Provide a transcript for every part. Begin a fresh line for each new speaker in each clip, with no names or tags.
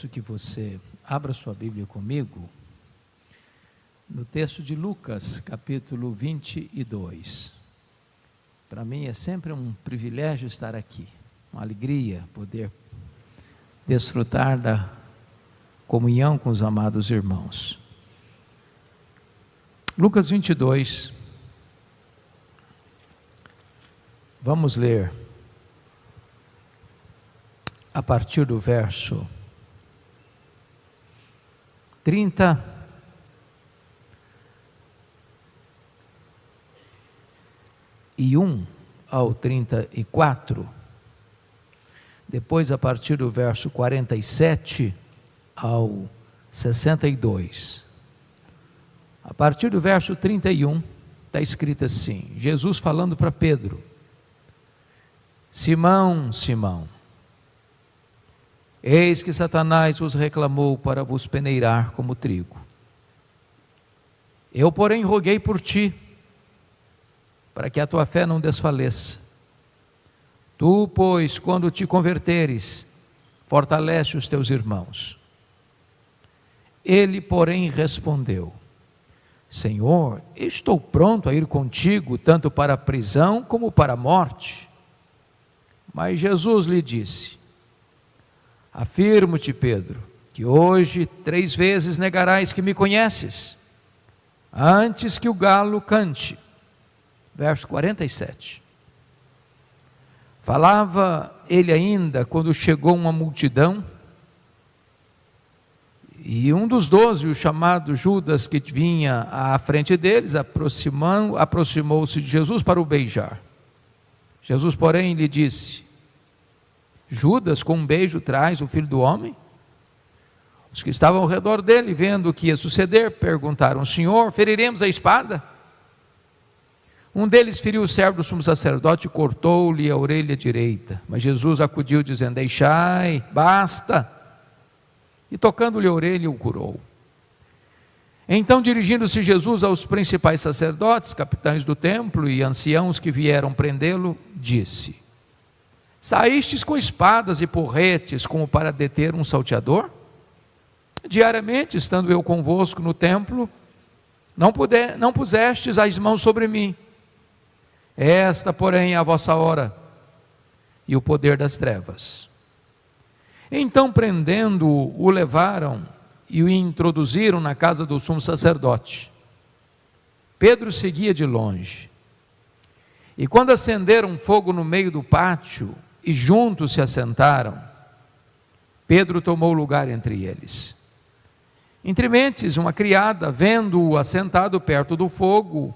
peço que você abra sua Bíblia comigo no texto de Lucas, capítulo 22. Para mim é sempre um privilégio estar aqui, uma alegria poder desfrutar da comunhão com os amados irmãos. Lucas 22, vamos ler a partir do verso 31 ao 34, depois a partir do verso 47 ao 62. A partir do verso 31, está escrito assim, Jesus falando para Pedro: Simão, Simão, eis que Satanás vos reclamou para vos peneirar como trigo. Eu, porém, roguei por ti, para que a tua fé não desfaleça. Tu, pois, quando te converteres, fortalece os teus irmãos. Ele, porém, respondeu: Senhor, estou pronto a ir contigo, tanto para a prisão como para a morte. Mas Jesus lhe disse: Afirmo-te, Pedro, que hoje 3 vezes negarás que me conheces, antes que o galo cante. Verso 47. Falava ele ainda quando chegou uma multidão, e um dos 12, o chamado Judas, que vinha à frente deles, aproximou-se de Jesus para o beijar. Jesus, porém, lhe disse: Judas, com um beijo traz o Filho do Homem? Os que estavam ao redor dele, vendo o que ia suceder, perguntaram: Senhor, feriremos a espada? Um deles feriu o servo do sumo sacerdote e cortou-lhe a orelha direita. Mas Jesus acudiu, dizendo: Deixai, basta. E tocando-lhe a orelha, o curou. Então, dirigindo-se Jesus aos principais sacerdotes, capitães do templo e anciãos que vieram prendê-lo, disse: Saístes com espadas e porretes como para deter um salteador? Diariamente, estando eu convosco no templo, não pusestes as mãos sobre mim. Esta, porém, é a vossa hora e o poder das trevas. Então, prendendo-o, o levaram e o introduziram na casa do sumo sacerdote. Pedro seguia de longe. E quando acenderam fogo no meio do pátio e juntos se assentaram, Pedro tomou lugar entre eles. Entre mentes, uma criada, vendo-o assentado perto do fogo,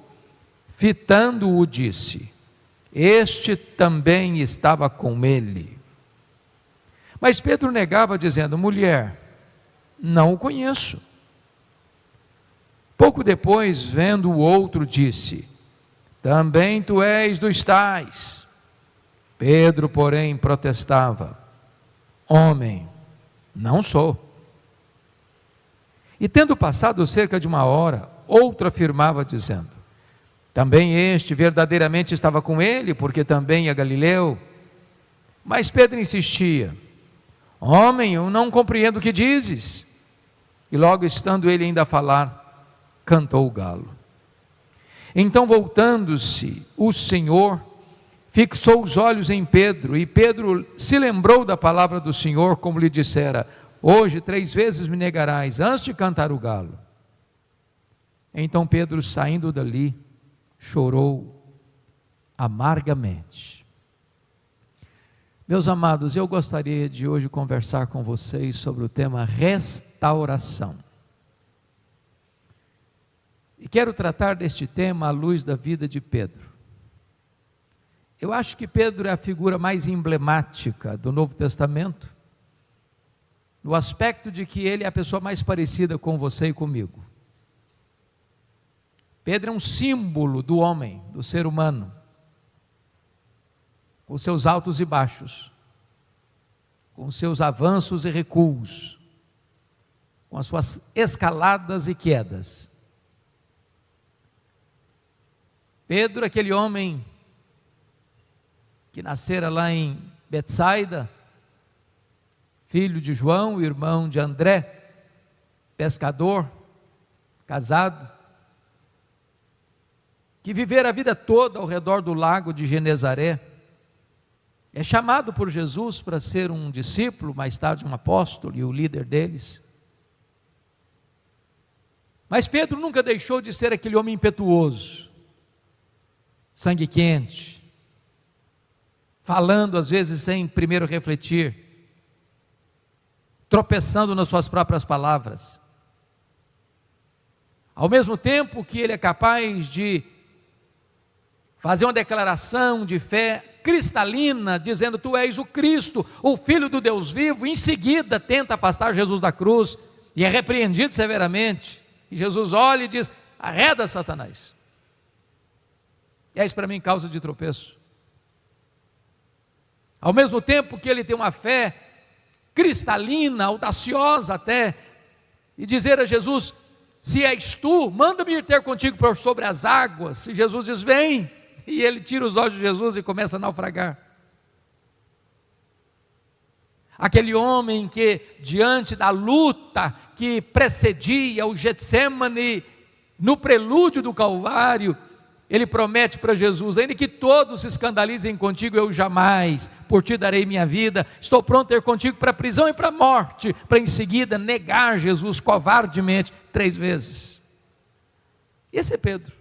fitando-o, disse: Este também estava com ele. Mas Pedro negava, dizendo: Mulher, não o conheço. Pouco depois, vendo o outro, disse: Também tu és dos tais. Pedro, porém, protestava: Homem, não sou. E tendo passado cerca de 1 hora, outro afirmava, dizendo: Também este verdadeiramente estava com ele, porque também é Galileu. Mas Pedro insistia: Homem, eu não compreendo o que dizes. E logo estando ele ainda a falar, cantou o galo. Então, voltando-se, o Senhor fixou os olhos em Pedro, e Pedro se lembrou da palavra do Senhor, como lhe dissera: Hoje 3 vezes me negarás, antes de cantar o galo. Então Pedro, saindo dali, chorou amargamente. Meus amados, eu gostaria de hoje conversar com vocês sobre o tema restauração. E quero tratar deste tema à luz da vida de Pedro. Eu acho que Pedro é a figura mais emblemática do Novo Testamento, no aspecto de que ele é a pessoa mais parecida com você e comigo. Pedro é um símbolo do homem, do ser humano, com seus altos e baixos, com seus avanços e recuos, com as suas escaladas e quedas. Pedro, aquele homem que nascera lá em Betsaida, filho de João, irmão de André, pescador, casado, que vivera a vida toda ao redor do lago de Genezaré, é chamado por Jesus para ser um discípulo, mais tarde um apóstolo e o líder deles. Mas Pedro nunca deixou de ser aquele homem impetuoso, sangue quente, falando às vezes sem primeiro refletir, tropeçando nas suas próprias palavras. Ao mesmo tempo que ele é capaz de fazer uma declaração de fé cristalina, dizendo: tu és o Cristo, o Filho do Deus vivo, em seguida tenta afastar Jesus da cruz, e é repreendido severamente, e Jesus olha e diz: arreda, Satanás. E isso para mim causa de tropeço. Ao mesmo tempo que ele tem uma fé cristalina, audaciosa até, e dizer a Jesus: se és tu, manda-me ir ter contigo por sobre as águas. E Jesus diz: vem. E ele tira os olhos de Jesus e começa a naufragar. Aquele homem que, diante da luta que precedia o Getsemane, no prelúdio do Calvário, ele promete para Jesus: ainda que todos se escandalizem contigo, eu jamais por ti darei minha vida. Estou pronto a ir contigo para a prisão e para a morte, para em seguida negar Jesus covardemente 3 vezes. Esse é Pedro.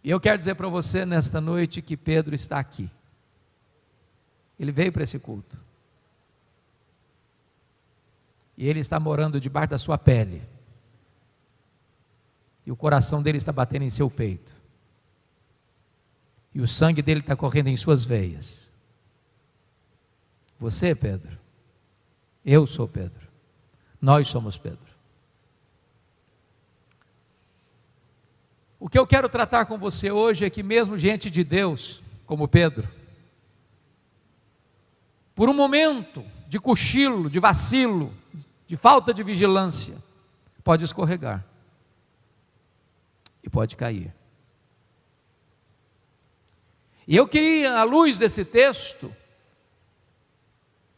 E eu quero dizer para você nesta noite que Pedro está aqui. Ele veio para esse culto. E ele está morando debaixo da sua pele. E o coração dele está batendo em seu peito. E o sangue dele está correndo em suas veias. Você, Pedro. Eu sou Pedro. Nós somos Pedro. O que eu quero tratar com você hoje é que mesmo gente de Deus, como Pedro, por um momento de cochilo, de vacilo, de falta de vigilância, pode escorregar e pode cair. E eu queria, à luz desse texto,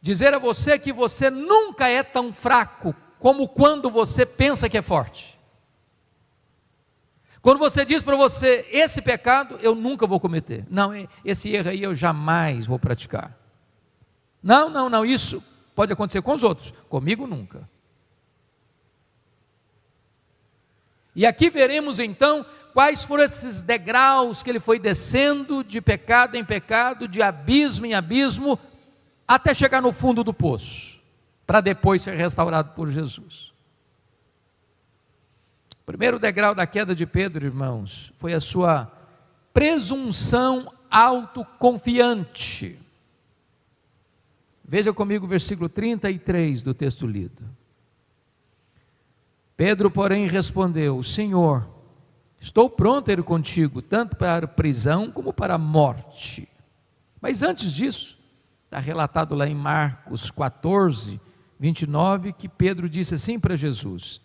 dizer a você que você nunca é tão fraco como quando você pensa que é forte. Quando você diz para você: esse pecado eu nunca vou cometer, não, esse erro aí eu jamais vou praticar, não, isso pode acontecer com os outros, comigo nunca. E aqui veremos então quais foram esses degraus que ele foi descendo de pecado em pecado, de abismo em abismo, até chegar no fundo do poço, para depois ser restaurado por Jesus. O primeiro degrau da queda de Pedro, irmãos, foi a sua presunção autoconfiante. Veja comigo o versículo 33 do texto lido. Pedro, porém, respondeu: Senhor, estou pronto a ir contigo, tanto para a prisão como para a morte. Mas antes disso, está relatado lá em Marcos 14, 29, que Pedro disse assim para Jesus: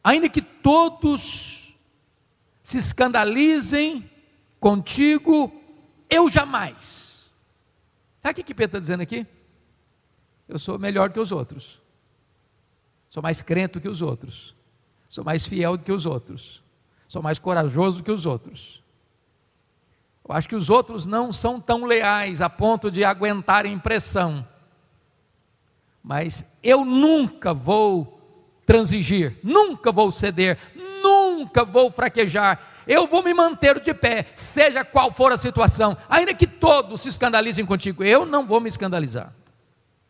ainda que todos se escandalizem contigo, eu jamais. Sabe o que Pedro está dizendo aqui? Eu sou melhor que os outros, sou mais crente do que os outros, sou mais fiel do que os outros, sou mais corajoso do que os outros. Eu acho que os outros não são tão leais a ponto de aguentarem pressão, mas eu nunca vou transigir, nunca vou ceder, nunca vou fraquejar, eu vou me manter de pé, seja qual for a situação, ainda que todos se escandalizem contigo, eu não vou me escandalizar.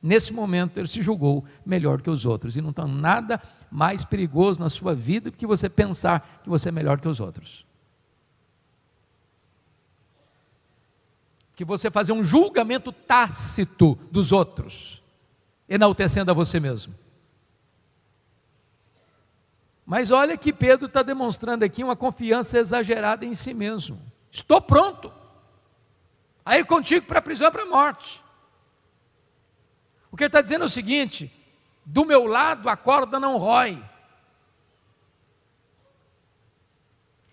Nesse momento ele se julgou melhor que os outros, e não tem nada mais perigoso na sua vida do que você pensar que você é melhor que os outros, que você fazer um julgamento tácito dos outros, enaltecendo a você mesmo. Mas olha que Pedro está demonstrando aqui uma confiança exagerada em si mesmo. Estou pronto a ir contigo para a prisão e para a morte. O que ele está dizendo é o seguinte: do meu lado a corda não rói.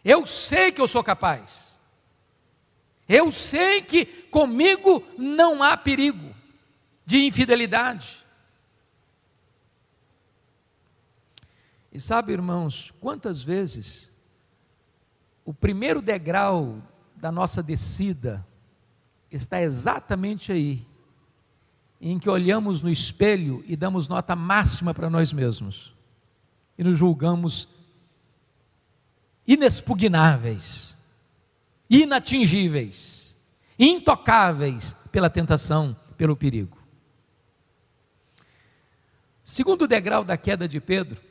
Eu sei que eu sou capaz. Eu sei que comigo não há perigo. de infidelidade. E sabe, irmãos, quantas vezes o primeiro degrau da nossa descida está exatamente aí, em que olhamos no espelho e damos nota máxima para nós mesmos, e nos julgamos inexpugnáveis, inatingíveis, intocáveis pela tentação, pelo perigo. Segundo degrau da queda de Pedro,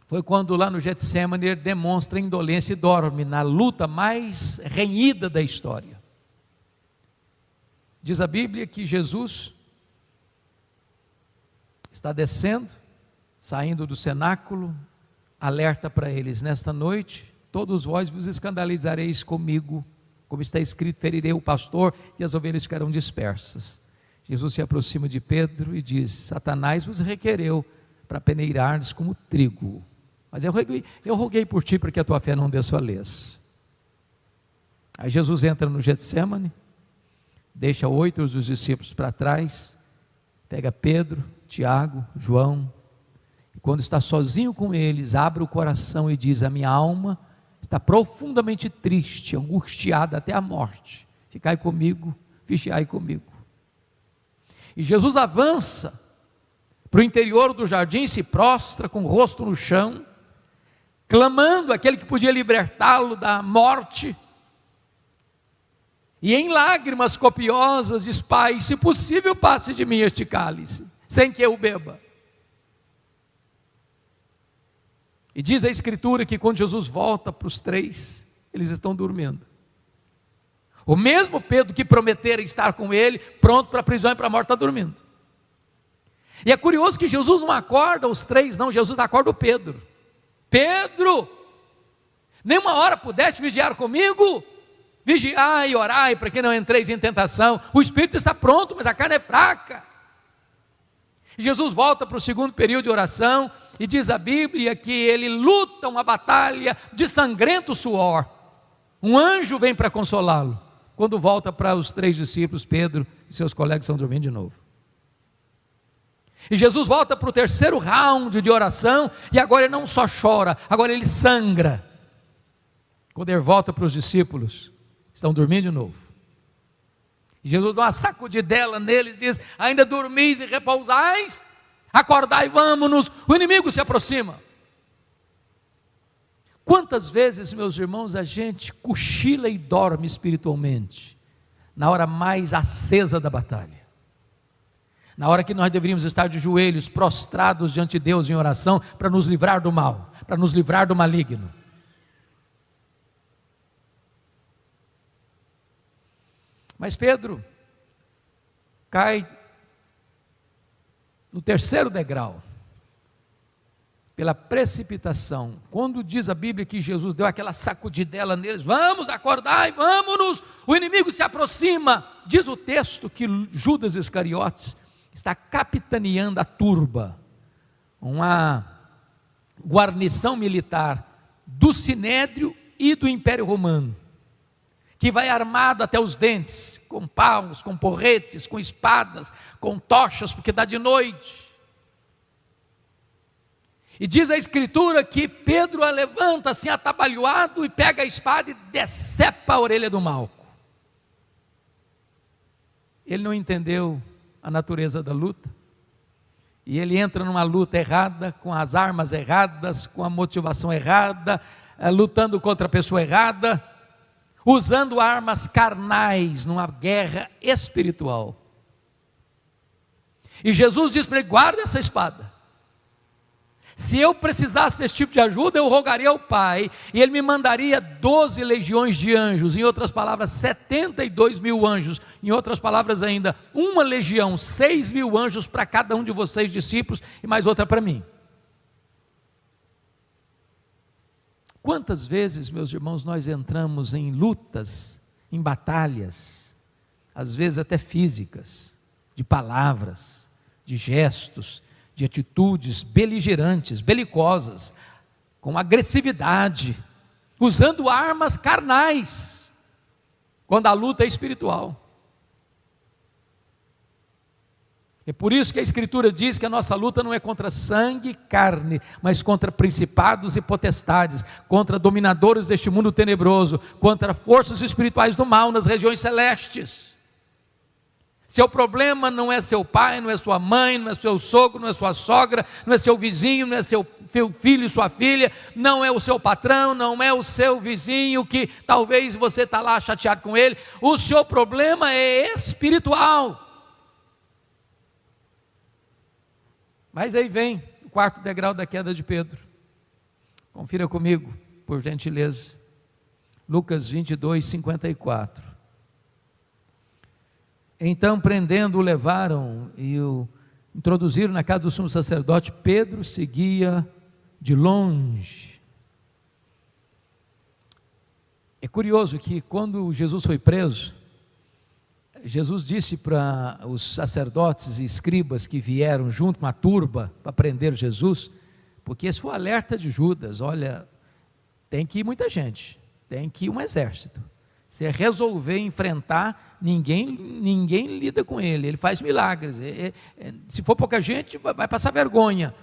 foi quando lá no Getsêmani ele demonstra indolência e dorme na luta mais renhida da história. Diz a Bíblia que Jesus está descendo, saindo do cenáculo, alerta para eles: nesta noite, todos vós vos escandalizareis comigo, como está escrito, ferirei o pastor e as ovelhas ficarão dispersas. Jesus se aproxima de Pedro e diz: Satanás vos requereu para peneirardes como trigo, mas eu roguei por ti para que a tua fé não desfaleça. Aí Jesus entra no Getsêmani, deixa 8 dos discípulos para trás, pega Pedro, Tiago, João, e quando está sozinho com eles, abre o coração e diz: a minha alma está profundamente triste, angustiada até a morte, ficai comigo, vigiai comigo. E Jesus avança para o interior do jardim, se prostra com o rosto no chão, clamando aquele que podia libertá-lo da morte, e em lágrimas copiosas diz: Pai, se possível passe de mim este cálice, sem que eu beba. E diz a Escritura que quando Jesus volta para os 3, eles estão dormindo. O mesmo Pedro que prometera estar com ele, pronto para a prisão e para a morte, está dormindo. E é curioso que Jesus não acorda os 3, não, Jesus acorda o Pedro. Pedro, nem uma hora pudeste vigiar comigo? Vigiai e orai para que não entreis em tentação. O espírito está pronto, mas a carne é fraca. Jesus volta para o segundo período de oração, e diz a Bíblia que ele luta uma batalha de sangrento suor. Um anjo vem para consolá-lo. Quando volta para os 3 discípulos, Pedro e seus colegas estão dormindo de novo. E Jesus volta para o terceiro round de oração, e agora ele não só chora, agora ele sangra. Quando ele volta para os discípulos, estão dormindo de novo. E Jesus dá uma sacudidela neles e diz: ainda dormis e repousais? Acordai, vamos-nos, o inimigo se aproxima. Quantas vezes, meus irmãos, a gente cochila e dorme espiritualmente, na hora mais acesa da batalha, na hora que nós deveríamos estar de joelhos, prostrados diante de Deus em oração, para nos livrar do mal, para nos livrar do maligno. Mas Pedro cai no terceiro degrau, pela precipitação. Quando diz a Bíblia que Jesus deu aquela sacudidela neles: vamos, acordai, vamos-nos, o inimigo se aproxima. Diz o texto que Judas Iscariotes está capitaneando a turba, uma guarnição militar do Sinédrio e do Império Romano, que vai armado até os dentes, com paus, com porretes, com espadas, com tochas, porque dá de noite. E diz a Escritura que Pedro a levanta assim atabalhoado e pega a espada e decepa a orelha do Malco. Ele não entendeu a natureza da luta, e ele entra numa luta errada, com as armas erradas, com a motivação errada, lutando contra a pessoa errada, usando armas carnais numa guerra espiritual. E Jesus diz para ele: guarda essa espada. Se eu precisasse desse tipo de ajuda, eu rogaria ao Pai, e Ele me mandaria 12 legiões de anjos, em outras palavras, 72 mil anjos, em outras palavras ainda, uma legião, 6 mil anjos para cada um de vocês discípulos, e mais outra para mim. Quantas vezes, meus irmãos, nós entramos em lutas, em batalhas, às vezes até físicas, de palavras, de gestos, de atitudes beligerantes, belicosas, com agressividade, usando armas carnais, quando a luta é espiritual. É por isso que a Escritura diz que a nossa luta não é contra sangue e carne, mas contra principados e potestades, contra dominadores deste mundo tenebroso, contra forças espirituais do mal nas regiões celestes. Seu problema não é seu pai, não é sua mãe, não é seu sogro, não é sua sogra, não é seu vizinho, não é seu filho e sua filha, não é o seu patrão, não é o seu vizinho que talvez você está lá chateado com ele. O seu problema é espiritual. Mas aí vem o quarto degrau da queda de Pedro. Confira comigo, por gentileza. Lucas 22, 54. Então, prendendo-o, levaram e o introduziram na casa do sumo sacerdote. Pedro seguia de longe. É curioso que quando Jesus foi preso, Jesus disse para os sacerdotes e escribas que vieram junto com a turba para prender Jesus, porque esse foi o alerta de Judas: olha, tem que ir muita gente, tem que ir um exército. Se resolver enfrentar, ninguém lida com ele, ele faz milagres, se for pouca gente, vai passar vergonha.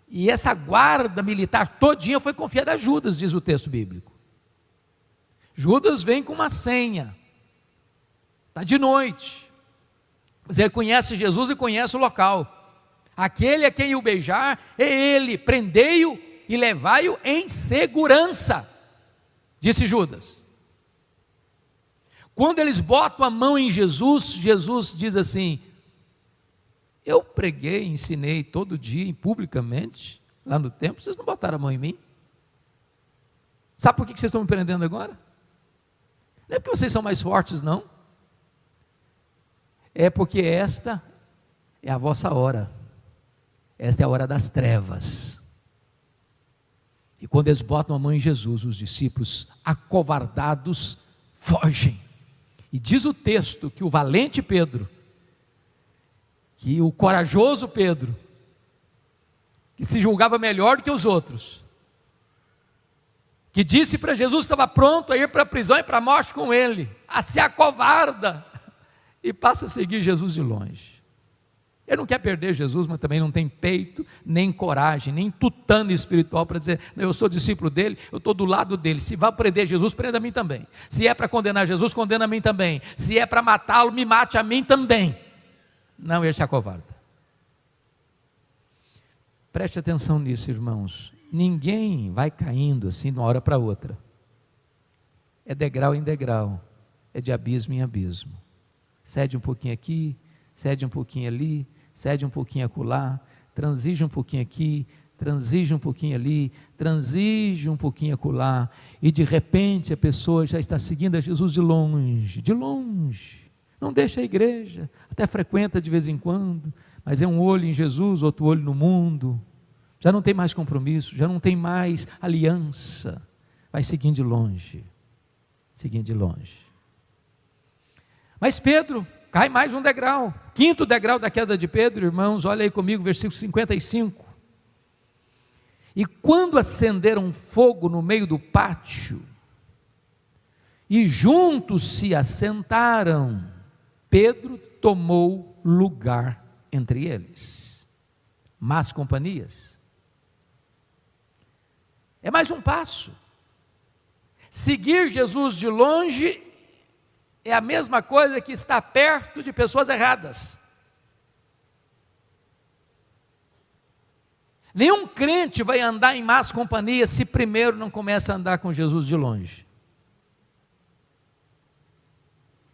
E essa guarda militar todinha foi confiada a Judas, diz o texto bíblico. Judas vem com uma senha, está de noite, mas ele conhece Jesus e conhece o local. Aquele a quem o beijar é ele, prendei-o e levai-o em segurança, disse Judas. Quando eles botam a mão em Jesus, Jesus diz assim: eu preguei, ensinei todo dia, publicamente, lá no templo, vocês não botaram a mão em mim. Sabe por que vocês estão me prendendo agora? Não é porque vocês são mais fortes, não. É porque esta é a vossa hora. Esta é a hora das trevas. E quando eles botam a mão em Jesus, os discípulos acovardados fogem. E diz o texto que o valente Pedro, que o corajoso Pedro, que se julgava melhor do que os outros, que disse para Jesus que estava pronto a ir para a prisão e para a morte com ele, a se acovarda e passa a seguir Jesus de longe. Ele não quer perder Jesus, mas também não tem peito, nem coragem, nem tutano espiritual para dizer: eu sou discípulo dele, eu estou do lado dele. Se vai prender Jesus, prenda a mim também. Se é para condenar Jesus, condena a mim também. Se é para matá-lo, me mate a mim também. Não, ele se acovarda. Preste atenção nisso, irmãos. Ninguém vai caindo assim de uma hora para outra. É degrau em degrau, é de abismo em abismo. Cede um pouquinho aqui, cede um pouquinho ali, cede um pouquinho acolá, transige um pouquinho aqui, transige um pouquinho ali, transige um pouquinho acolá, e de repente a pessoa já está seguindo a Jesus de longe, não deixa a igreja, até frequenta de vez em quando, mas é um olho em Jesus, outro olho no mundo, já não tem mais compromisso, já não tem mais aliança, vai seguindo de longe, Mas Pedro cai mais um degrau, quinto degrau da queda de Pedro, irmãos, olha aí comigo, versículo 55. E quando acenderam fogo no meio do pátio, e juntos se assentaram, Pedro tomou lugar entre eles. Más companhias. É mais um passo. Seguir Jesus de longe é a mesma coisa que estar perto de pessoas erradas. Nenhum crente vai andar em más companhias se primeiro não começa a andar com Jesus de longe.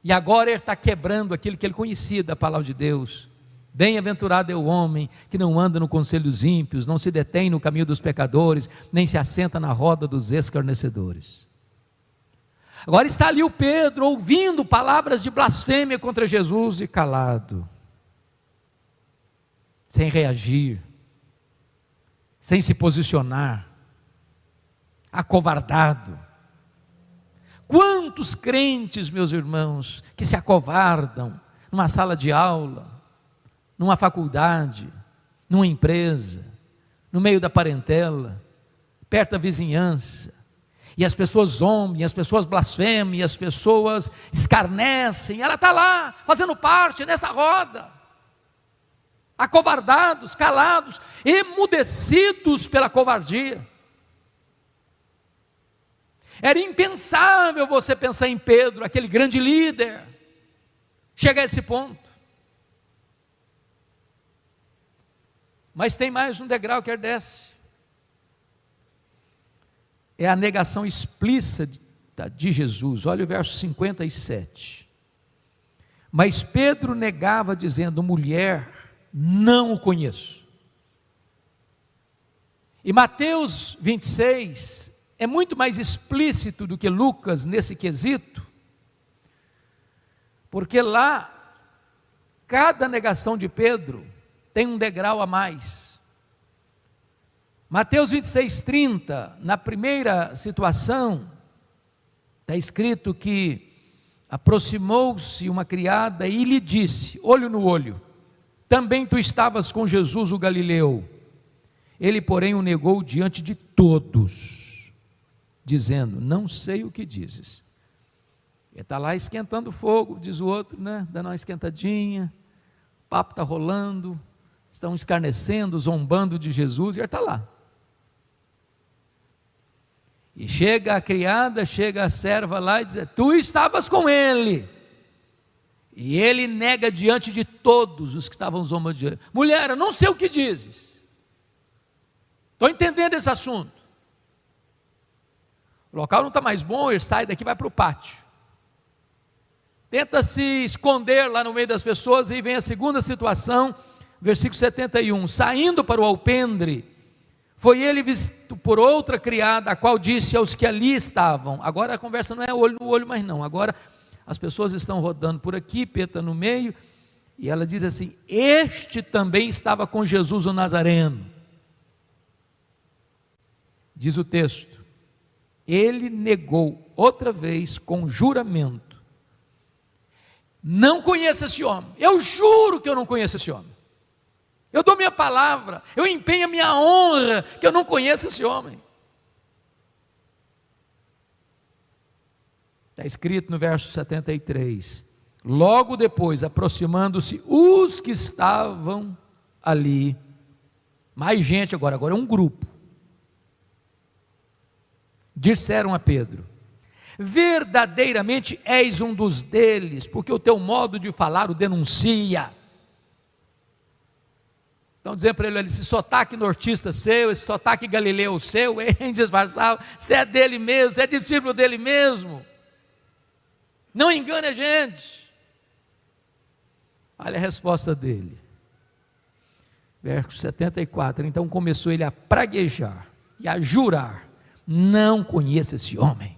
E agora ele está quebrando aquilo que ele conhecia da palavra de Deus. Bem-aventurado é o homem que não anda no conselho dos ímpios, não se detém no caminho dos pecadores, nem se assenta na roda dos escarnecedores. Agora está ali o Pedro ouvindo palavras de blasfêmia contra Jesus e calado, sem reagir, sem se posicionar, acovardado. Quantos crentes, meus irmãos, que se acovardam numa sala de aula, numa faculdade, numa empresa, no meio da parentela, perto da vizinhança, e as pessoas zombam, e as pessoas blasfemam, e as pessoas escarnecem, ela está lá, fazendo parte nessa roda, acovardados, calados, emudecidos pela covardia. Era impensável você pensar em Pedro, aquele grande líder, chegar a esse ponto. Mas tem mais um degrau que ele desce. É a negação explícita de Jesus. Olha o verso 57. Mas Pedro negava, dizendo: mulher, não o conheço. E Mateus 26 é muito mais explícito do que Lucas nesse quesito, porque lá, cada negação de Pedro tem um degrau a mais. Mateus 26:30, na primeira situação, está escrito que aproximou-se uma criada e lhe disse, olho no olho: também tu estavas com Jesus o Galileu. Ele, porém, o negou diante de todos, dizendo: não sei o que dizes. Ele está lá esquentando fogo, diz o outro, né? Dando uma esquentadinha, o papo está rolando, estão escarnecendo, zombando de Jesus, e ele está lá. E chega a criada, chega a serva lá e diz: tu estavas com ele. E ele nega diante de todos os que estavam zombando de ele: mulher, eu não sei o que dizes. Estou entendendo esse assunto. O local não está mais bom, ele sai daqui e vai para o pátio. Tenta se esconder lá no meio das pessoas, e vem a segunda situação, versículo 71. Saindo para o alpendre, foi ele visto por outra criada, a qual disse aos que ali estavam. Agora a conversa não é olho no olho mais não, agora as pessoas estão rodando por aqui, Pedro está no meio, e ela diz assim: este também estava com Jesus o Nazareno. Diz o texto, ele negou outra vez com juramento: não conheço esse homem, eu juro que eu não conheço esse homem, eu dou minha palavra, eu empenho a minha honra, que eu não conheço esse homem. Está escrito no verso 73, logo depois, aproximando-se os que estavam ali, mais gente agora é um grupo, disseram a Pedro: verdadeiramente és um dos deles, porque o teu modo de falar o denuncia. Estão dizendo para ele: esse sotaque nortista seu, esse sotaque galileu seu, é indisfarçável, você é dele mesmo, você é discípulo dele mesmo, não engane a gente. Olha a resposta dele, verso 74, então começou ele a praguejar e a jurar: não conheço esse homem.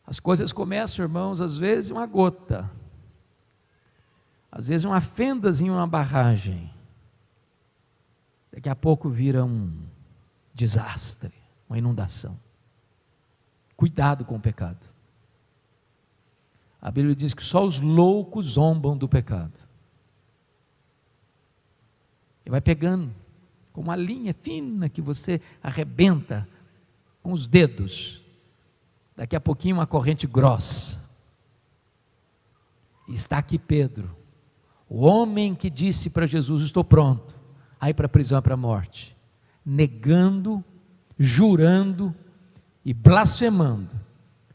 As coisas começam, irmãos, às vezes uma gota, às vezes uma fendazinha, uma barragem, daqui a pouco vira um desastre, uma inundação. Cuidado com o pecado. A Bíblia diz que só os loucos zombam do pecado. E vai pegando, com uma linha fina que você arrebenta com os dedos. Daqui a pouquinho uma corrente grossa. E está aqui Pedro, o homem que disse para Jesus: estou pronto a ir para a prisão e para a morte, negando, jurando e blasfemando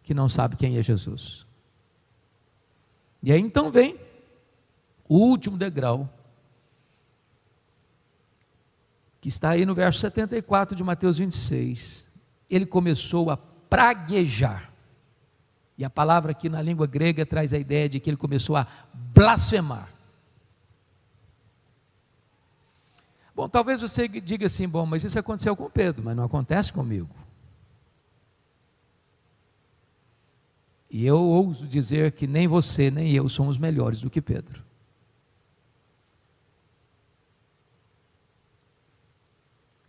que não sabe quem é Jesus. E aí então vem o último degrau, que está aí no verso 74 de Mateus 26, ele começou a praguejar, e a palavra aqui na língua grega traz a ideia de que ele começou a blasfemar. Bom, talvez você diga assim: bom, mas isso aconteceu com Pedro, mas não acontece comigo. E eu ouso dizer que nem você nem eu somos melhores do que Pedro.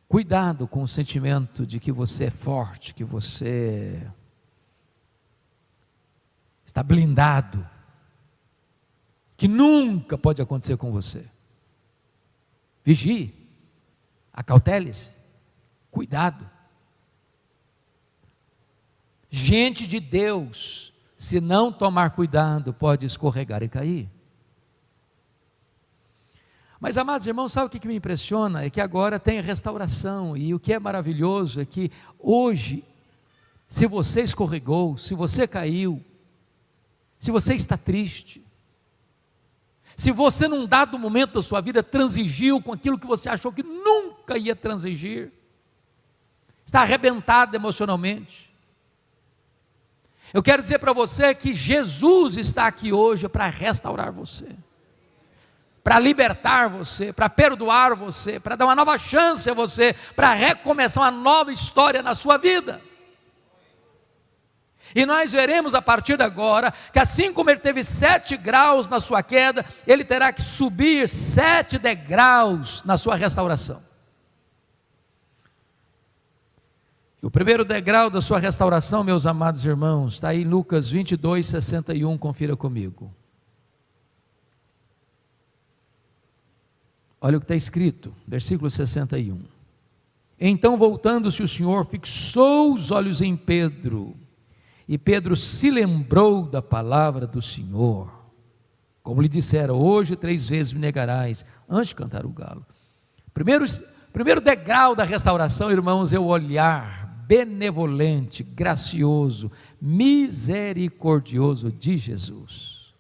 Cuidado com o sentimento de que você é forte, que você está blindado, que nunca pode acontecer com você. Vigie, acautele-se, cuidado. Gente de Deus se não tomar cuidado, pode escorregar e cair. Mas, amados irmãos, sabe o que me impressiona? É que agora tem restauração, e o que é maravilhoso é que hoje, se você escorregou, se você caiu, se você está triste, se você num dado momento da sua vida transigiu com aquilo que você achou que nunca ia transigir, está arrebentado emocionalmente, eu quero dizer para você que Jesus está aqui hoje para restaurar você, para libertar você, para perdoar você, para dar uma nova chance a você, para recomeçar uma nova história na sua vida. E nós veremos a partir de agora, que assim como ele teve 7 graus na sua queda, ele terá que subir 7 degraus na sua restauração. E o primeiro degrau da sua restauração, meus amados irmãos, está aí em Lucas 22, 61, confira comigo. Olha o que está escrito, versículo 61. Então, voltando-se o Senhor, fixou os olhos em Pedro, e Pedro se lembrou da palavra do Senhor, como lhe dissera: hoje 3 vezes me negarás, antes de cantar o galo. Primeiro degrau da restauração, irmãos, é o olhar benevolente, gracioso, misericordioso de Jesus.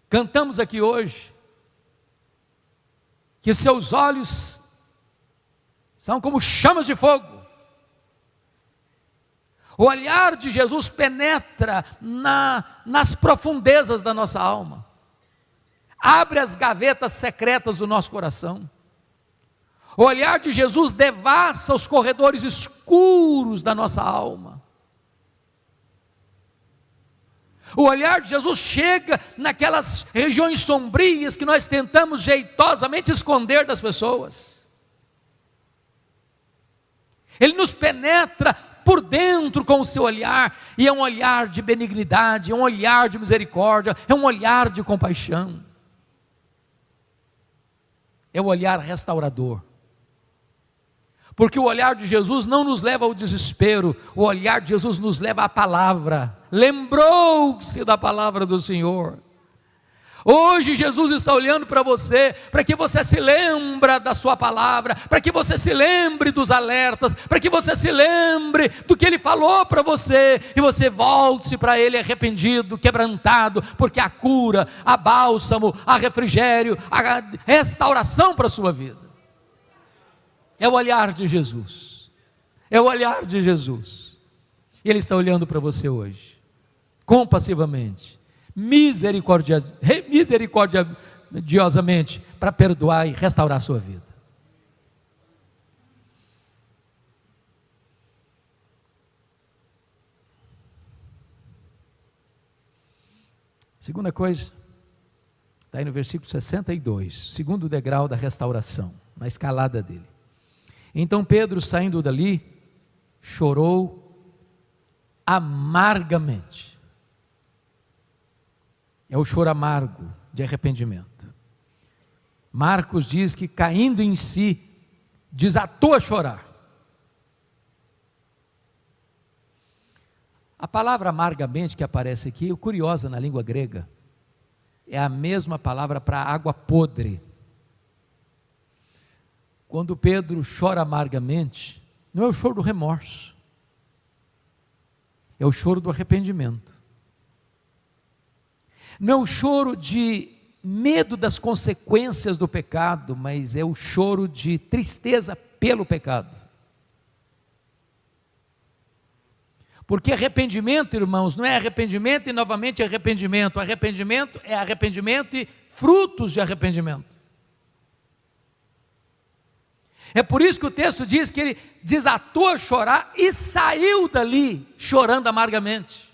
Cantamos aqui hoje, que seus olhos são como chamas de fogo. O olhar de Jesus penetra nas profundezas da nossa alma, abre as gavetas secretas do nosso coração. O olhar de Jesus devassa os corredores escuros da nossa alma. O olhar de Jesus chega naquelas regiões sombrias que nós tentamos jeitosamente esconder das pessoas. Ele nos penetra por dentro com o seu olhar, e é um olhar de benignidade, é um olhar de misericórdia, é um olhar de compaixão, é um olhar restaurador, porque o olhar de Jesus não nos leva ao desespero, o olhar de Jesus nos leva à palavra. Lembrou-se da palavra do Senhor. Hoje Jesus está olhando para você, para que você se lembre da sua palavra, para que você se lembre dos alertas, para que você se lembre do que Ele falou para você, e você volte para Ele arrependido, quebrantado, porque há cura, há bálsamo, há refrigério, há restauração para a sua vida. É o olhar de Jesus, é o olhar de Jesus, e Ele está olhando para você hoje, compassivamente, misericordiosamente, para perdoar e restaurar a sua vida. Segunda coisa, está aí no versículo 62, segundo degrau da restauração, na escalada dele. Então Pedro, saindo dali, chorou amargamente. É o choro amargo de arrependimento. Marcos diz que, caindo em si, desatou a chorar. A palavra amargamente que aparece aqui, curiosa na língua grega, é a mesma palavra para água podre. Quando Pedro chora amargamente, não é o choro do remorso, é o choro do arrependimento. Não é o choro de medo das consequências do pecado, mas é o choro de tristeza pelo pecado. Porque arrependimento, irmãos, não é arrependimento e novamente arrependimento. Arrependimento é arrependimento e frutos de arrependimento. É por isso que o texto diz que ele desatou a chorar e saiu dali chorando amargamente.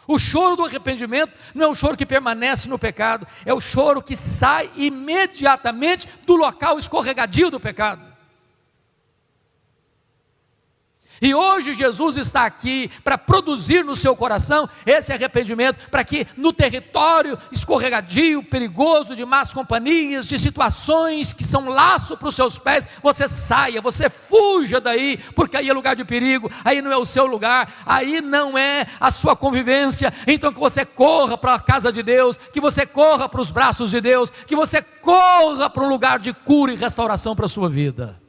O choro do arrependimento não é o choro que permanece no pecado, é o choro que sai imediatamente do local escorregadio do pecado. E hoje Jesus está aqui para produzir no seu coração esse arrependimento, para que no território escorregadio, perigoso, de más companhias, de situações que são laço para os seus pés, você saia, você fuja daí, porque aí é lugar de perigo, aí não é o seu lugar, aí não é a sua convivência. Então que você corra para a casa de Deus, que você corra para os braços de Deus, que você corra para um lugar de cura e restauração para a sua vida.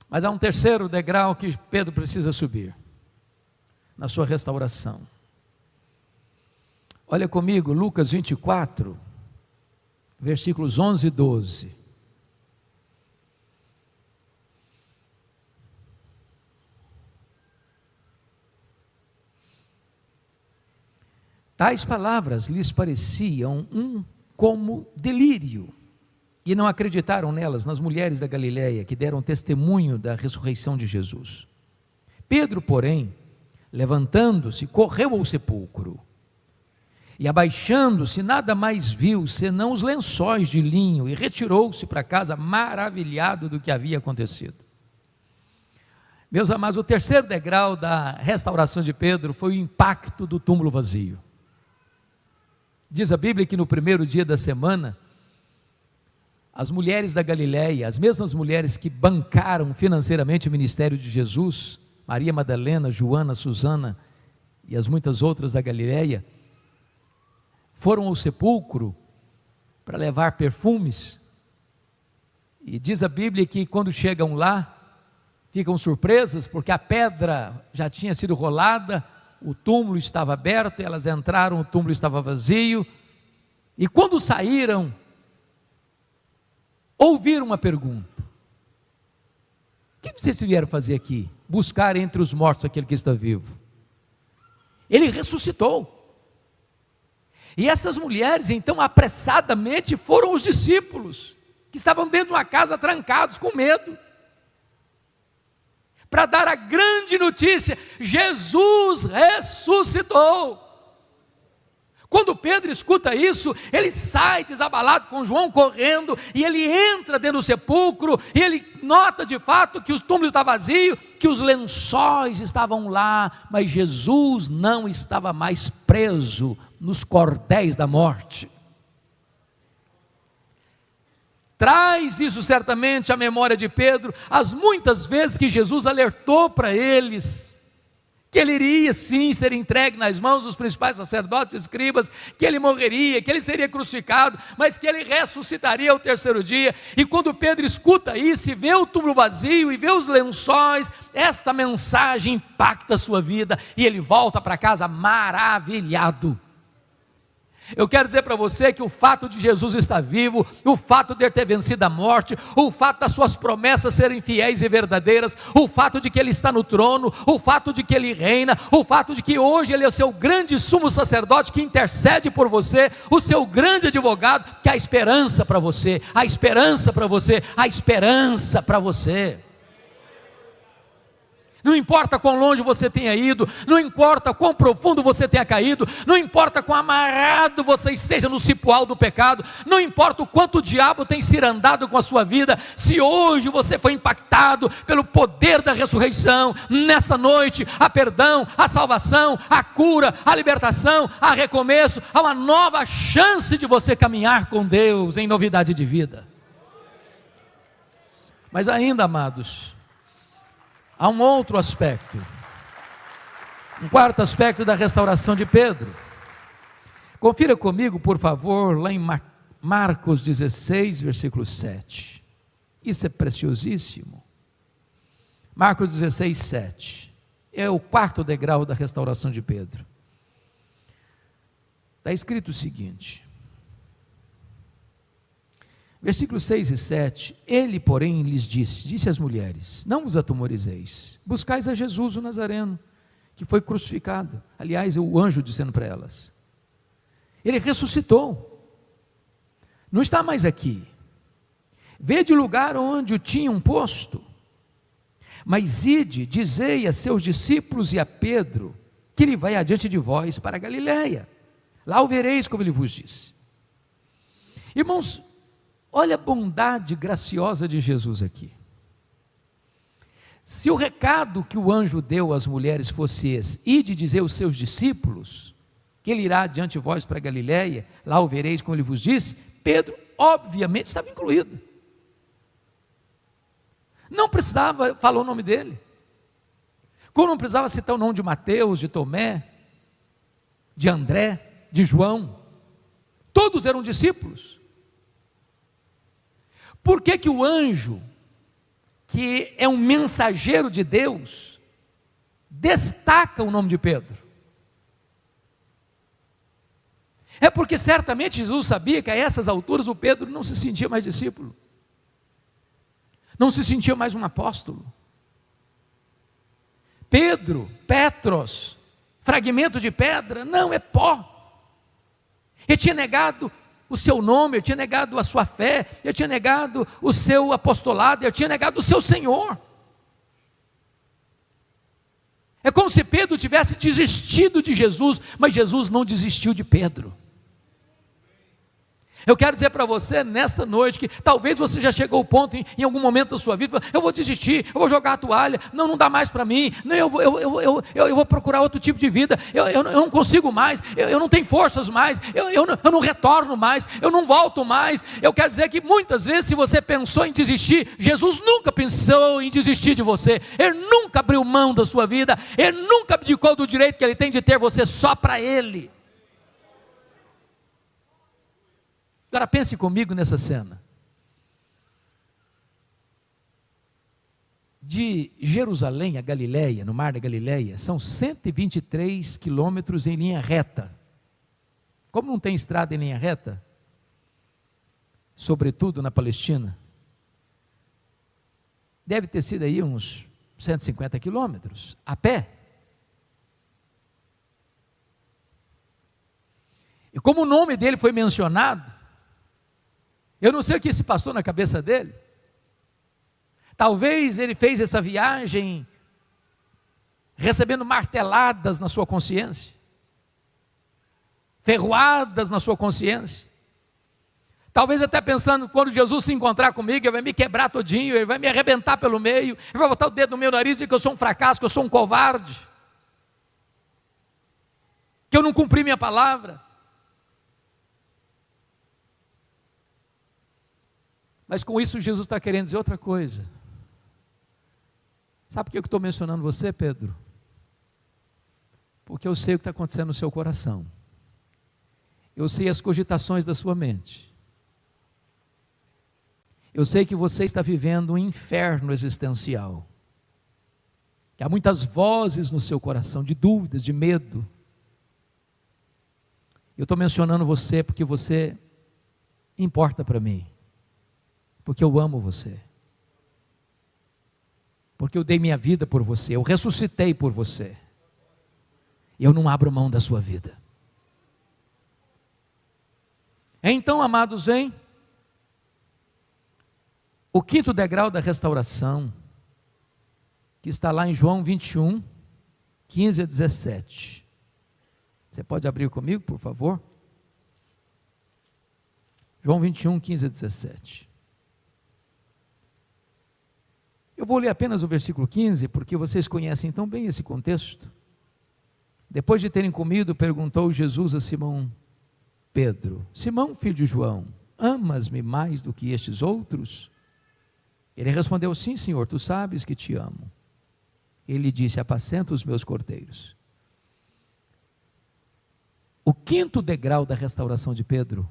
Mas há um terceiro degrau que Pedro precisa subir na sua restauração. Olha comigo, Lucas 24, versículos 11 e 12. Tais palavras lhes pareciam como delírio, e não acreditaram nelas, nas mulheres da Galileia, que deram testemunho da ressurreição de Jesus. Pedro, porém, levantando-se, correu ao sepulcro, e abaixando-se, nada mais viu, senão os lençóis de linho, e retirou-se para casa, maravilhado do que havia acontecido. Meus amados, o terceiro degrau da restauração de Pedro foi o impacto do túmulo vazio. Diz a Bíblia que no primeiro dia da semana, as mulheres da Galileia, as mesmas mulheres que bancaram financeiramente o ministério de Jesus, Maria Madalena, Joana, Susana e as muitas outras da Galileia, foram ao sepulcro para levar perfumes, e diz a Bíblia que quando chegam lá, ficam surpresas, porque a pedra já tinha sido rolada, o túmulo estava aberto, elas entraram, o túmulo estava vazio, e quando saíram, ouviram uma pergunta: o que vocês vieram fazer aqui? Buscar entre os mortos aquele que está vivo. Ele ressuscitou. E essas mulheres então apressadamente foram os discípulos, que estavam dentro de uma casa trancados com medo, para dar a grande notícia: Jesus ressuscitou. Quando Pedro escuta isso, ele sai desabalado com João correndo, e ele entra dentro do sepulcro, e ele nota de fato que o túmulo está vazio, que os lençóis estavam lá, mas Jesus não estava mais preso nos cordéis da morte. Traz isso certamente à memória de Pedro, as muitas vezes que Jesus alertou para eles, que ele iria sim ser entregue nas mãos dos principais sacerdotes e escribas, que ele morreria, que ele seria crucificado, mas que ele ressuscitaria ao terceiro dia. E quando Pedro escuta isso, e vê o túmulo vazio, e vê os lençóis, esta mensagem impacta a sua vida, e ele volta para casa maravilhado. Eu quero dizer para você que o fato de Jesus estar vivo, o fato de ele ter vencido a morte, o fato das suas promessas serem fiéis e verdadeiras, o fato de que ele está no trono, o fato de que ele reina, o fato de que hoje ele é o seu grande sumo sacerdote que intercede por você, o seu grande advogado, que há esperança para você, há esperança para você, há esperança para você. Não importa quão longe você tenha ido, não importa quão profundo você tenha caído, não importa quão amarrado você esteja no cipoal do pecado, não importa o quanto o diabo tem cirandado com a sua vida, se hoje você foi impactado pelo poder da ressurreição, nesta noite há perdão, há salvação, há cura, há libertação, há recomeço, há uma nova chance de você caminhar com Deus em novidade de vida. Mas ainda, amados, há um outro aspecto, um quarto aspecto da restauração de Pedro. Confira comigo, por favor, lá em Marcos 16, versículo 7. Isso é preciosíssimo. Marcos 16, 7. É o quarto degrau da restauração de Pedro. Está escrito o seguinte: versículos 6 e 7, ele porém lhes disse às mulheres: não vos atemorizeis, buscais a Jesus o Nazareno, que foi crucificado. Aliás, é o anjo dizendo para elas, ele ressuscitou, não está mais aqui, vede o lugar onde o tinham posto, mas ide, dizei a seus discípulos e a Pedro, que ele vai adiante de vós para a Galileia, lá o vereis como ele vos disse. Irmãos, olha a bondade graciosa de Jesus aqui. Se o recado que o anjo deu às mulheres fosse esse, ide dizer aos seus discípulos, que ele irá diante de vós para Galiléia, lá o vereis como ele vos disse, Pedro obviamente estava incluído. Não precisava falar o nome dele. Como não precisava citar o nome de Mateus, de Tomé, de André, de João. Todos eram discípulos. Por que que o anjo, que é um mensageiro de Deus, destaca o nome de Pedro? É porque certamente Jesus sabia que a essas alturas o Pedro não se sentia mais discípulo, não se sentia mais um apóstolo. Pedro, Petros, fragmento de pedra, não, é pó. Ele tinha negado o seu nome, ele tinha negado a sua fé, ele tinha negado o seu apostolado, ele tinha negado o seu Senhor. É como se Pedro tivesse desistido de Jesus, mas Jesus não desistiu de Pedro. Eu quero dizer para você nesta noite que talvez você já chegou ao ponto em algum momento da sua vida, eu vou desistir, eu vou jogar a toalha, não dá mais para mim, não, eu vou procurar outro tipo de vida, eu não consigo mais, eu não tenho forças mais, eu não retorno mais, eu não volto mais. Eu quero dizer que muitas vezes, se você pensou em desistir, Jesus nunca pensou em desistir de você, Ele nunca abriu mão da sua vida, Ele nunca abdicou do direito que Ele tem de ter você só para Ele. Agora pense comigo nessa cena. De Jerusalém a Galiléia, no mar da Galiléia, são 123 quilômetros em linha reta. Como não tem estrada em linha reta, sobretudo na Palestina, deve ter sido aí uns 150 quilômetros, a pé. E como o nome dele foi mencionado, eu não sei o que se passou na cabeça dele. Talvez ele fez essa viagem recebendo marteladas na sua consciência, ferroadas na sua consciência. Talvez até pensando, quando Jesus se encontrar comigo, ele vai me quebrar todinho, ele vai me arrebentar pelo meio, ele vai botar o dedo no meu nariz e dizer que eu sou um fracasso, que eu sou um covarde, que eu não cumpri minha palavra. Mas com isso Jesus está querendo dizer outra coisa. Sabe por que eu estou mencionando você, Pedro? Porque eu sei o que está acontecendo no seu coração. Eu sei as cogitações da sua mente. Eu sei que você está vivendo um inferno existencial. Que há muitas vozes no seu coração, de dúvidas, de medo. Eu estou mencionando você porque você importa para mim. Porque eu amo você, porque eu dei minha vida por você, eu ressuscitei por você, e eu não abro mão da sua vida. Então, amados, vem o quinto degrau da restauração, que está lá em João 21, 15 a 17. Você pode abrir comigo, por favor? João 21, 15 a 17. Eu vou ler apenas o versículo 15, porque vocês conhecem tão bem esse contexto. Depois de terem comido, perguntou Jesus a Simão Pedro: Simão, filho de João, amas-me mais do que estes outros? Ele respondeu: sim, Senhor, tu sabes que te amo. Ele disse: apacenta os meus cordeiros. O quinto degrau da restauração de Pedro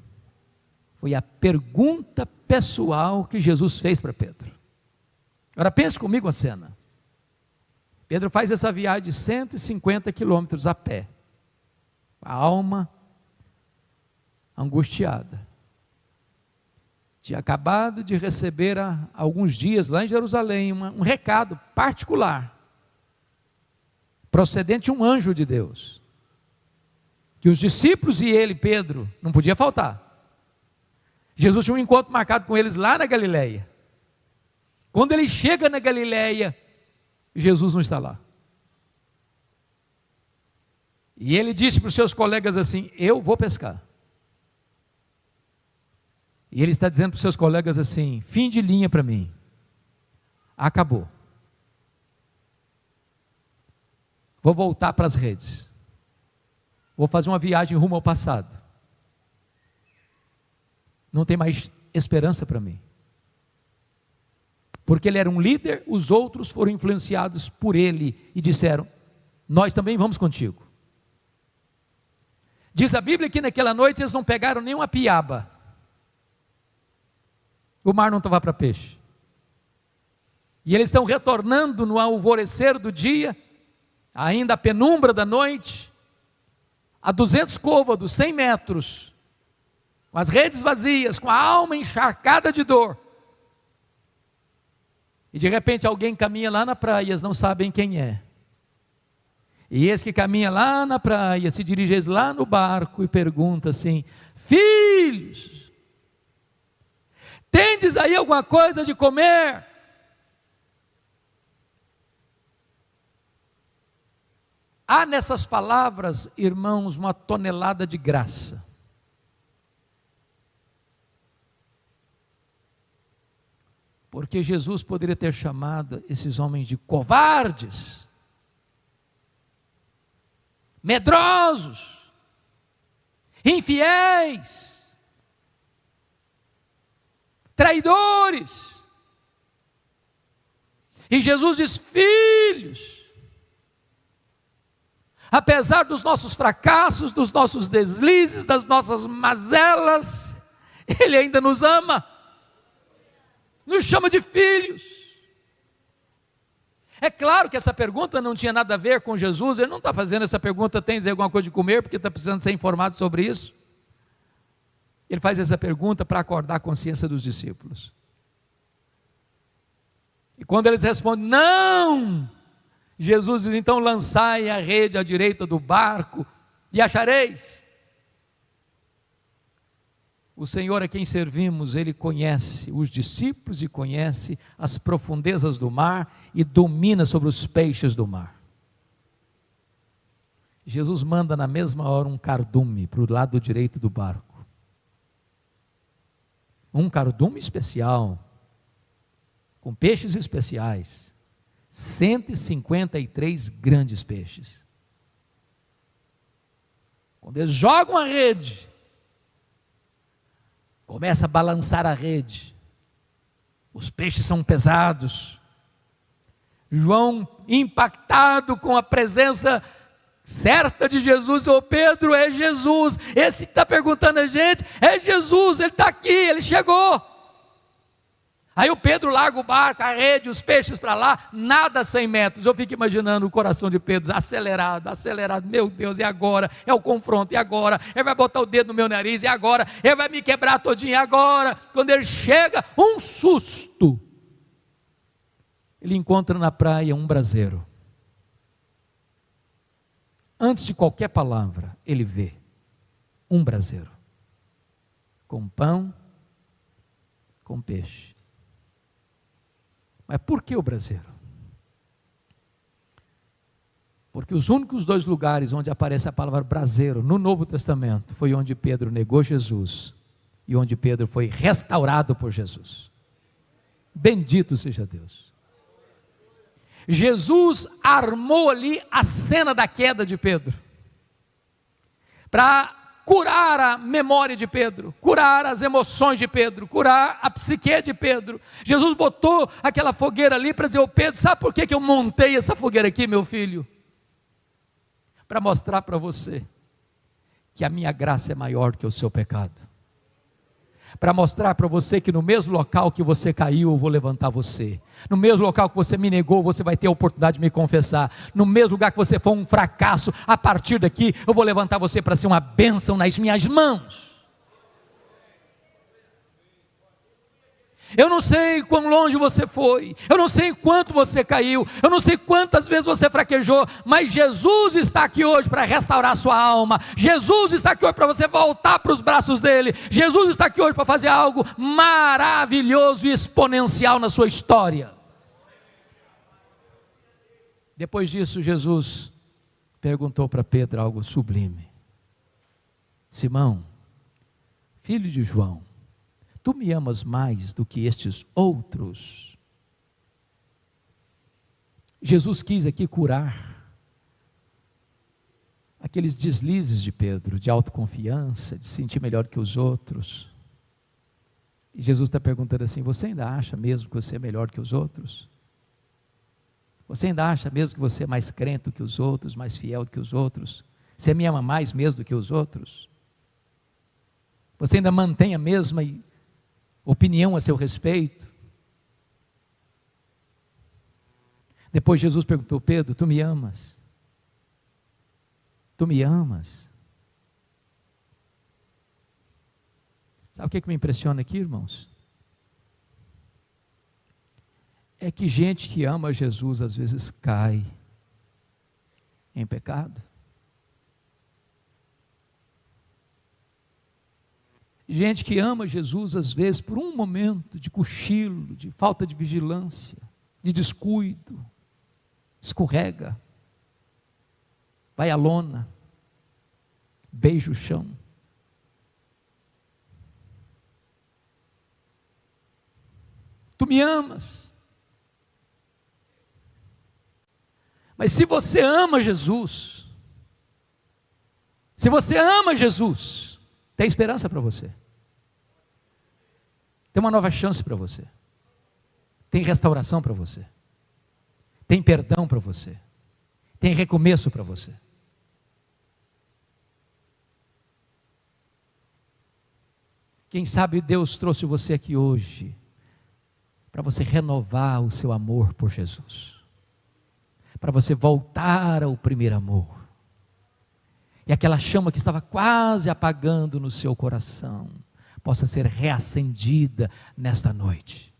foi a pergunta pessoal que Jesus fez para Pedro. Agora pense comigo a cena. Pedro faz essa viagem de 150 quilômetros a pé, a alma angustiada. Tinha acabado de receber há alguns dias lá em Jerusalém um recado particular, procedente de um anjo de Deus, que os discípulos e ele, Pedro, não podia faltar. Jesus tinha um encontro marcado com eles lá na Galiléia. Quando ele chega na Galiléia, Jesus não está lá. E ele disse para os seus colegas assim: eu vou pescar. E ele está dizendo para os seus colegas assim: fim de linha para mim, acabou, vou voltar para as redes, vou fazer uma viagem rumo ao passado, não tem mais esperança para mim. Porque ele era um líder, os outros foram influenciados por ele e disseram: nós também vamos contigo. Diz a Bíblia que naquela noite eles não pegaram nenhuma piaba, o mar não estava para peixe, e eles estão retornando no alvorecer do dia, ainda a penumbra da noite, a 200 côvados, 100 metros, com as redes vazias, com a alma encharcada de dor. E de repente alguém caminha lá na praia, eles não sabem quem é. E esse que caminha lá na praia, se dirige lá no barco e pergunta assim: filhos, tendes aí alguma coisa de comer? Há nessas palavras, irmãos, uma tonelada de graça. Porque Jesus poderia ter chamado esses homens de covardes, medrosos, infiéis, traidores. E Jesus diz: filhos, apesar dos nossos fracassos, dos nossos deslizes, das nossas mazelas, Ele ainda nos ama, nos chama de filhos. É claro que essa pergunta não tinha nada a ver com Jesus. Ele não está fazendo essa pergunta: tens alguma coisa de comer, porque está precisando ser informado sobre isso. Ele faz essa pergunta para acordar a consciência dos discípulos. E quando eles respondem não, Jesus diz: então lançai a rede à direita do barco e achareis. O Senhor a quem servimos, Ele conhece os discípulos e conhece as profundezas do mar e domina sobre os peixes do mar. Jesus manda na mesma hora um cardume para o lado direito do barco. Um cardume especial, com peixes especiais, 153 grandes peixes. Quando eles jogam a rede, começa a balançar a rede, os peixes são pesados. João, impactado com a presença certa de Jesus: ô Pedro, é Jesus, esse que está perguntando a gente, é Jesus, ele está aqui, ele chegou. Aí o Pedro larga o barco, a rede, os peixes para lá, nada a 100 metros, eu fico imaginando o coração de Pedro, acelerado, meu Deus, e agora? É o confronto, e agora? Ele vai botar o dedo no meu nariz, e agora? Ele vai me quebrar todinho, e agora? Quando ele chega, um susto, ele encontra na praia um braseiro. Antes de qualquer palavra, ele vê um braseiro, com pão, com peixe. Mas por que o braseiro? Porque os únicos dois lugares onde aparece a palavra braseiro no Novo Testamento foi onde Pedro negou Jesus e onde Pedro foi restaurado por Jesus. Bendito seja Deus. Jesus armou ali a cena da queda de Pedro, para curar a memória de Pedro, curar as emoções de Pedro, curar a psique de Pedro. Jesus botou aquela fogueira ali para dizer: ô Pedro, sabe por que eu montei essa fogueira aqui, meu filho? Para mostrar para você que a minha graça é maior que o seu pecado, para mostrar para você que no mesmo local que você caiu, eu vou levantar você. No mesmo local que você me negou, você vai ter a oportunidade de me confessar. No mesmo lugar que você foi um fracasso, a partir daqui, eu vou levantar você para ser uma bênção nas minhas mãos. Eu não sei quão longe você foi, eu não sei quanto você caiu, eu não sei quantas vezes você fraquejou, mas Jesus está aqui hoje para restaurar a sua alma. Jesus está aqui hoje para você voltar para os braços dele. Jesus está aqui hoje para fazer algo maravilhoso e exponencial na sua história. Depois disso, Jesus perguntou para Pedro algo sublime: Simão, filho de João, tu me amas mais do que estes outros? Jesus quis aqui curar aqueles deslizes de Pedro, de autoconfiança, de se sentir melhor que os outros. E Jesus está perguntando assim: você ainda acha mesmo que você é melhor que os outros? Você ainda acha mesmo que você é mais crente do que os outros, mais fiel do que os outros? Você me ama mais mesmo do que os outros? Você ainda mantém a mesma opinião a seu respeito? Depois Jesus perguntou: Pedro, tu me amas? Tu me amas? Sabe o que me impressiona aqui, irmãos? É que gente que ama Jesus às vezes cai em pecado. Gente que ama Jesus às vezes por um momento de cochilo, de falta de vigilância, de descuido, escorrega, vai à lona, beija o chão. Tu me amas. Mas se você ama Jesus, tem esperança para você. Tem uma nova chance para você. Tem restauração para você. Tem perdão para você. Tem recomeço para você. Quem sabe Deus trouxe você aqui hoje para você renovar o seu amor por Jesus, para você voltar ao primeiro amor, e aquela chama que estava quase apagando no seu coração possa ser reacendida nesta noite.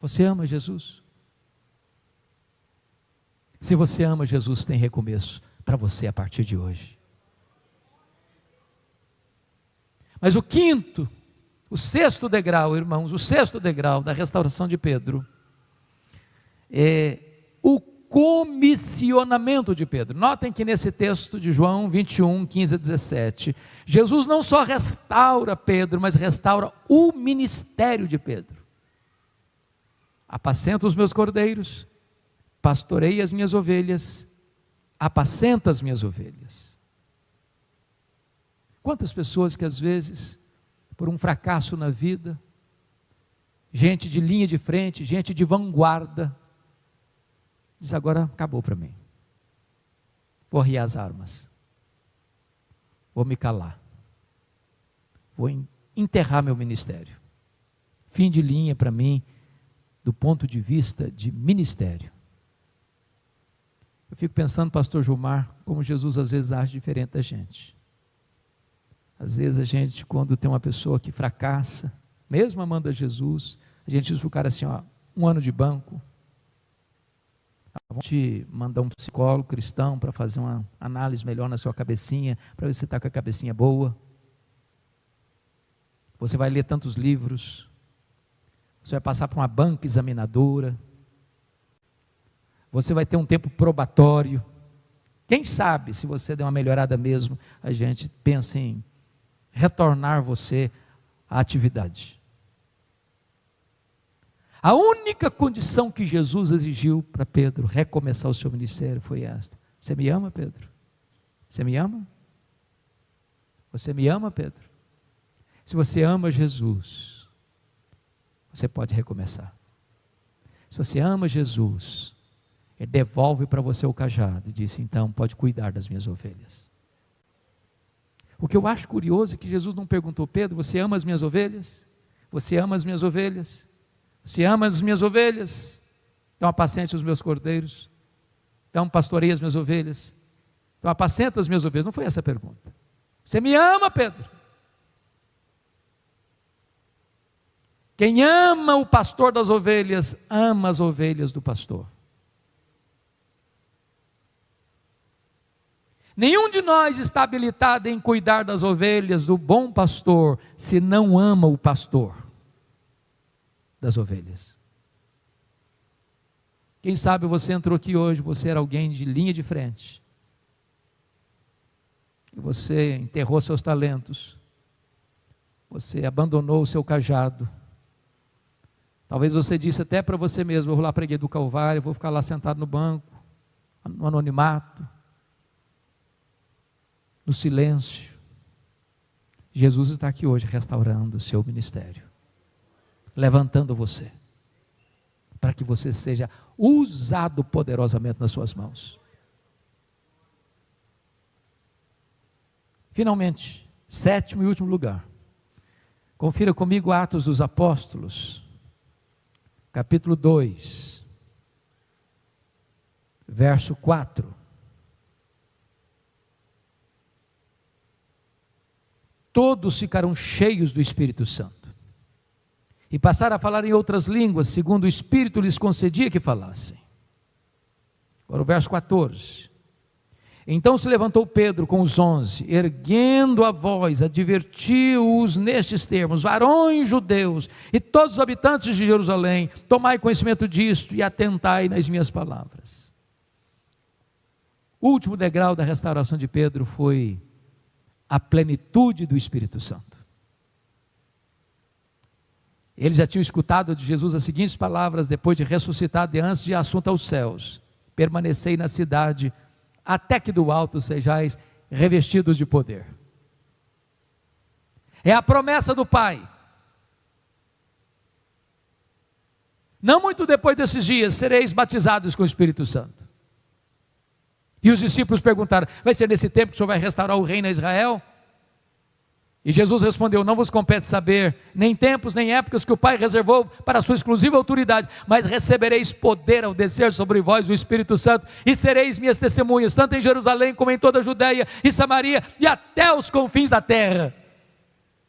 Você ama Jesus? Se você ama Jesus, tem recomeço para você a partir de hoje. Mas o sexto degrau, irmãos, o sexto degrau da restauração de Pedro é o comissionamento de Pedro. Notem que nesse texto de João 21, 15 a 17, Jesus não só restaura Pedro, mas restaura o ministério de Pedro. Apacenta os meus cordeiros, pastorei as minhas ovelhas, apacenta as minhas ovelhas. Quantas pessoas que às vezes, por um fracasso na vida, gente de linha de frente, gente de vanguarda, diz: agora acabou para mim, vou arriar as armas, vou me calar, vou enterrar meu ministério, fim de linha para mim, do ponto de vista de ministério. Eu fico pensando, pastor Gilmar, como Jesus às vezes age diferente da gente. Às vezes a gente, quando tem uma pessoa que fracassa, mesmo amando a Jesus, a gente diz para o cara assim: ó, 1 ano de banco, vamos te mandar um psicólogo cristão para fazer uma análise melhor na sua cabecinha, para ver se você está com a cabecinha boa. Você vai ler tantos livros, você vai passar por uma banca examinadora, você vai ter um tempo probatório. Quem sabe, se você der uma melhorada mesmo, a gente pensa em retornar você à atividade. A única condição que Jesus exigiu para Pedro recomeçar o seu ministério foi esta: você me ama, Pedro? Você me ama? Você me ama, Pedro? Se você ama Jesus, você pode recomeçar. Se você ama Jesus, Ele devolve para você o cajado e diz: então pode cuidar das minhas ovelhas. O que eu acho curioso é que Jesus não perguntou: Pedro, você ama as minhas ovelhas? Você ama as minhas ovelhas? Você ama as minhas ovelhas? Então apacente os meus cordeiros. Então pastoreie as minhas ovelhas. Então apacenta as minhas ovelhas. Não foi essa a pergunta. Você me ama, Pedro? Quem ama o pastor das ovelhas, ama as ovelhas do pastor. Nenhum de nós está habilitado em cuidar das ovelhas do bom pastor, se não ama o pastor das ovelhas. Quem sabe você entrou aqui hoje, você era alguém de linha de frente, e você enterrou seus talentos, você abandonou o seu cajado. Talvez você disse até para você mesmo: eu vou lá para a igreja do Calvário, eu vou ficar lá sentado no banco, no anonimato, no silêncio. Jesus está aqui hoje restaurando o seu ministério, levantando você, para que você seja usado poderosamente nas suas mãos. Finalmente, sétimo e último lugar, confira comigo Atos dos Apóstolos, capítulo 2, verso 4. Todos ficaram cheios do Espírito Santo e passaram a falar em outras línguas, segundo o Espírito lhes concedia que falassem. Agora o verso 14. Então se levantou Pedro com os 11, erguendo a voz, advertiu-os nestes termos: varões judeus e todos os habitantes de Jerusalém, tomai conhecimento disto e atentai nas minhas palavras. O último degrau da restauração de Pedro foi a plenitude do Espírito Santo. Eles já tinham escutado de Jesus as seguintes palavras, depois de ressuscitado e antes de assunto aos céus: permanecei na cidade, até que do alto sejais revestidos de poder. É a promessa do Pai. Não muito depois desses dias, sereis batizados com o Espírito Santo. E os discípulos perguntaram: vai ser nesse tempo que o Senhor vai restaurar o reino a Israel? E Jesus respondeu: não vos compete saber, nem tempos, nem épocas que o Pai reservou para a sua exclusiva autoridade, mas recebereis poder ao descer sobre vós o Espírito Santo, e sereis minhas testemunhas, tanto em Jerusalém, como em toda a Judeia e Samaria, e até os confins da terra.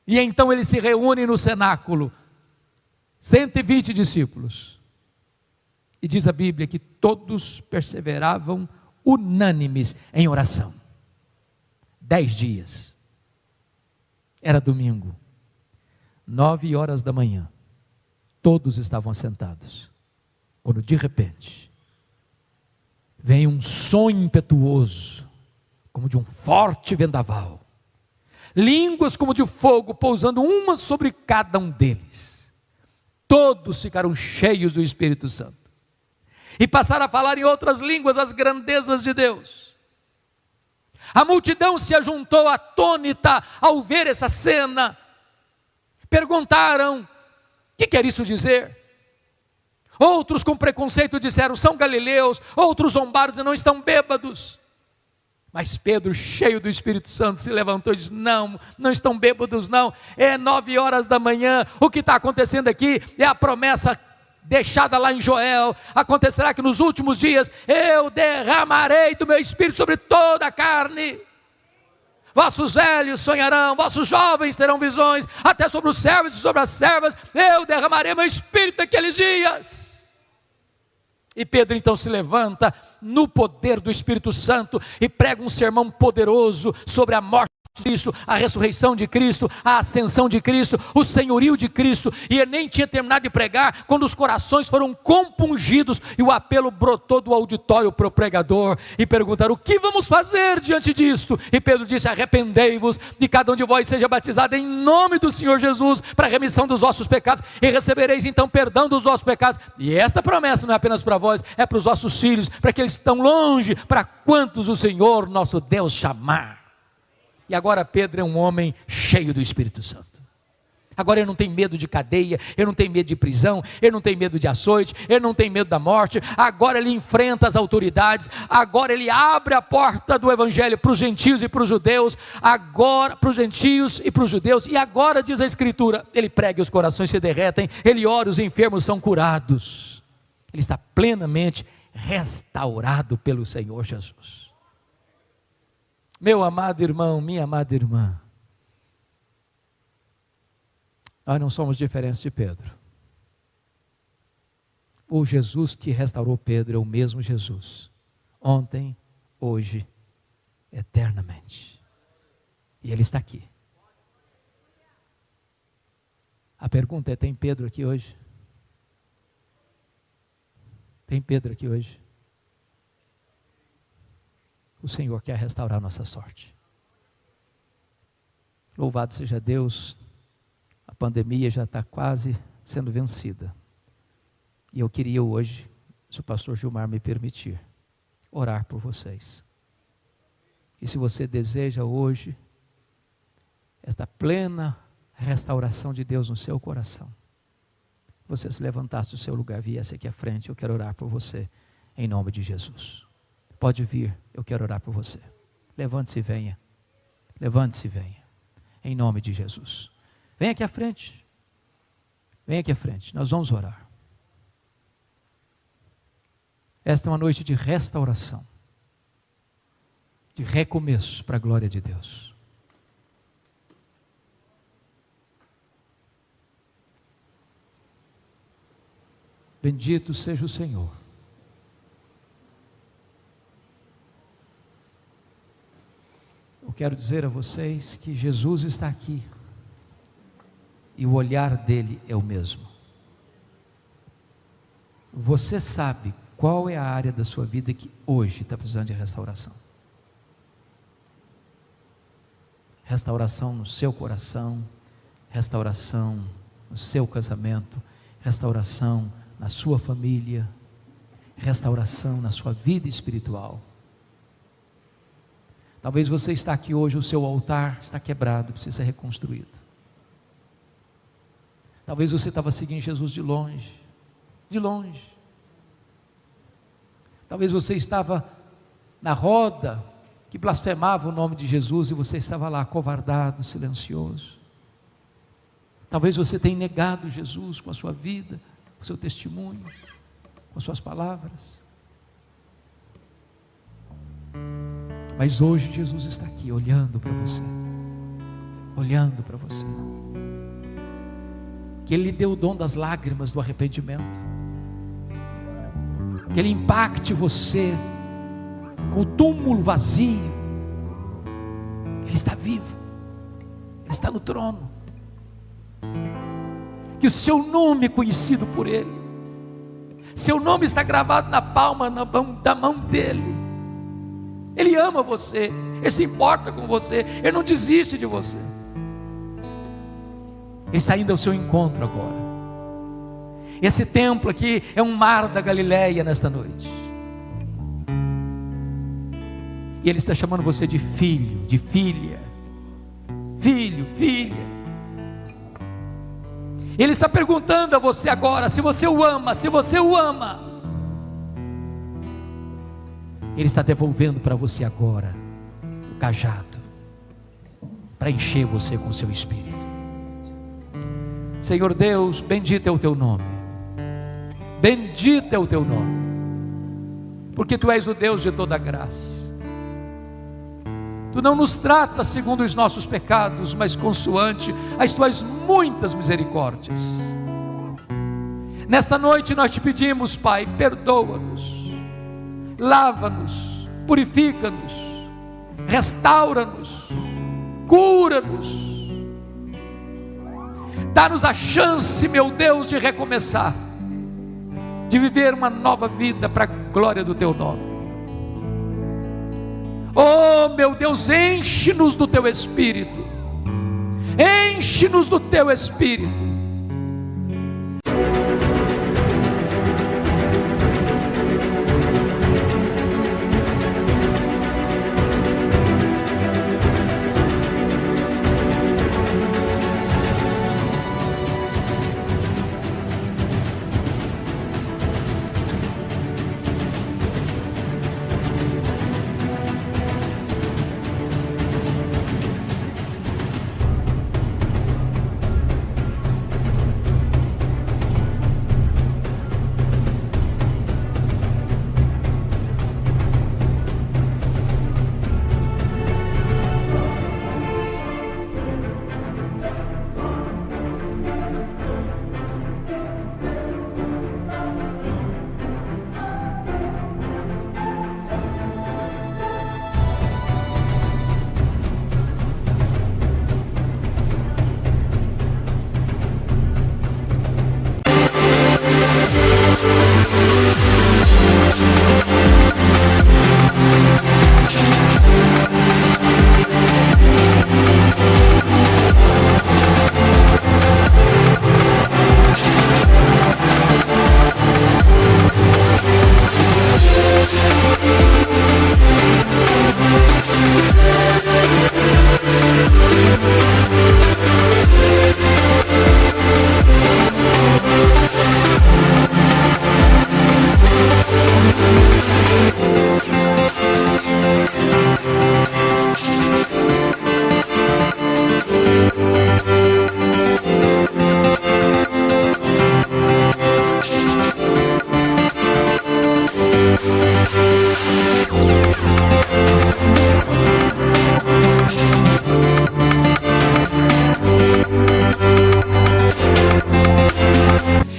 E então eles se reúnem no cenáculo, 120 discípulos, e diz a Bíblia que todos perseveravam unânimes em oração. 10 dias, era domingo, 9 horas da manhã, todos estavam assentados, quando de repente, vem um som impetuoso, como de um forte vendaval, línguas como de fogo, pousando uma sobre cada um deles. Todos ficaram cheios do Espírito Santo, e passaram a falar em outras línguas as grandezas de Deus. A multidão se ajuntou atônita ao ver essa cena. Perguntaram: o que quer isso dizer? Outros com preconceito disseram: são galileus. Outros zombaram e não estão bêbados. Mas Pedro, cheio do Espírito Santo, se levantou e disse: não estão bêbados não, é 9 horas da manhã, o que está acontecendo aqui é a promessa deixada lá em Joel. Acontecerá que nos últimos dias eu derramarei do meu Espírito sobre toda a carne. Vossos velhos sonharão, vossos jovens terão visões, até sobre os servos e sobre as servas eu derramarei meu Espírito naqueles dias. E Pedro então se levanta no poder do Espírito Santo e prega um sermão poderoso sobre a morte de Cristo, a ressurreição de Cristo, a ascensão de Cristo, o senhorio de Cristo. E ele nem tinha terminado de pregar quando os corações foram compungidos e o apelo brotou do auditório para o pregador, e perguntaram: o que vamos fazer diante disto? E Pedro disse: arrependei-vos e cada um de vós seja batizado em nome do Senhor Jesus para a remissão dos vossos pecados, e recebereis então perdão dos vossos pecados. E esta promessa não é apenas para vós, é para os vossos filhos, para aqueles que estão longe, para quantos o Senhor nosso Deus chamar. E agora Pedro é um homem cheio do Espírito Santo. Agora ele não tem medo de cadeia, ele não tem medo de prisão, ele não tem medo de açoite, ele não tem medo da morte. Agora ele enfrenta as autoridades, agora ele abre a porta do Evangelho para os gentios e para os judeus, agora para os gentios e para os judeus, e agora diz a Escritura, ele prega e os corações se derretem, ele ora e os enfermos são curados. Ele está plenamente restaurado pelo Senhor Jesus. Meu amado irmão, minha amada irmã, nós não somos diferentes de Pedro. O Jesus que restaurou Pedro é o mesmo Jesus, ontem, hoje, eternamente. E Ele está aqui. A pergunta é: tem Pedro aqui hoje? Tem Pedro aqui hoje? O Senhor quer restaurar nossa sorte. Louvado seja Deus A pandemia já está quase sendo vencida. E eu queria hoje, se o pastor Gilmar me permitir, orar por vocês. E se você deseja hoje esta plena restauração de Deus no seu coração, você se levantasse do seu lugar, viesse aqui à frente, eu quero orar por você, em nome de Jesus. Pode vir, eu quero orar por você. Levante-se e venha. Levante-se e venha. Em nome de Jesus. Venha aqui à frente. Venha aqui à frente, nós vamos orar. Esta é uma noite de restauração, de recomeço para a glória de Deus. Bendito seja o Senhor. Eu quero dizer a vocês que Jesus está aqui e o olhar dele é o mesmo. Você sabe qual é a área da sua vida que hoje está precisando de restauração? Restauração no seu coração, restauração no seu casamento, restauração na sua família, restauração na sua vida espiritual. Talvez você está aqui hoje, o seu altar está quebrado, precisa ser reconstruído. Talvez você estava seguindo Jesus de longe. Talvez você estava na roda que blasfemava o nome de Jesus e você estava lá acovardado, silencioso. Talvez você tenha negado Jesus com a sua vida, com o seu testemunho, com as suas palavras. Mas hoje Jesus está aqui olhando para você, olhando para você. Que Ele lhe deu o dom das lágrimas do arrependimento, que Ele impacte você com o túmulo vazio. Ele está vivo, Ele está no trono, que o seu nome é conhecido por Ele, seu nome está gravado na palma da mão dEle. Ele ama você, Ele se importa com você, Ele não desiste de você. Ele está indo ao seu encontro agora. Esse templo aqui é um mar da Galileia nesta noite. E Ele está chamando você de filho, de filha. Filho, filha. Ele está perguntando a você agora, se você o ama, se você o ama. Ele está devolvendo para você agora o cajado, para encher você com o seu espírito. Senhor Deus, bendito é o teu nome, bendito é o teu nome, porque tu és o Deus de toda graça. Tu não nos tratas segundo os nossos pecados, mas consoante as tuas muitas misericórdias. Nesta noite nós te pedimos, Pai, perdoa-nos, lava-nos, purifica-nos, restaura-nos, cura-nos. Dá-nos a chance, meu Deus, de recomeçar, de viver uma nova vida para a glória do teu nome. Oh meu Deus, enche-nos do teu Espírito, enche-nos do teu Espírito.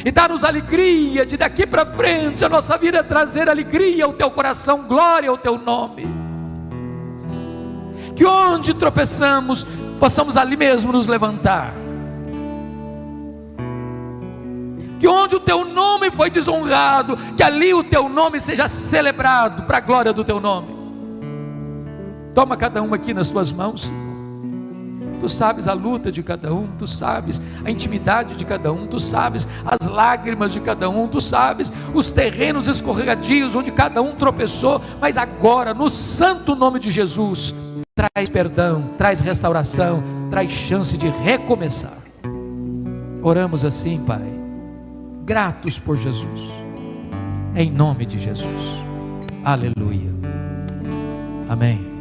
E dá-nos alegria de daqui para frente, a nossa vida é trazer alegria ao teu coração, glória ao teu nome. Que onde tropeçamos, possamos ali mesmo nos levantar. Que onde o teu nome foi desonrado, que ali o teu nome seja celebrado para a glória do teu nome. Toma cada um aqui nas tuas mãos. Tu sabes a luta de cada um, tu sabes a intimidade de cada um, tu sabes as lágrimas de cada um, tu sabes os terrenos escorregadios onde cada um tropeçou, mas agora, no santo nome de Jesus, traz perdão, traz restauração, traz chance de recomeçar. Oramos assim, Pai, gratos por Jesus, em nome de Jesus. Aleluia. Amém.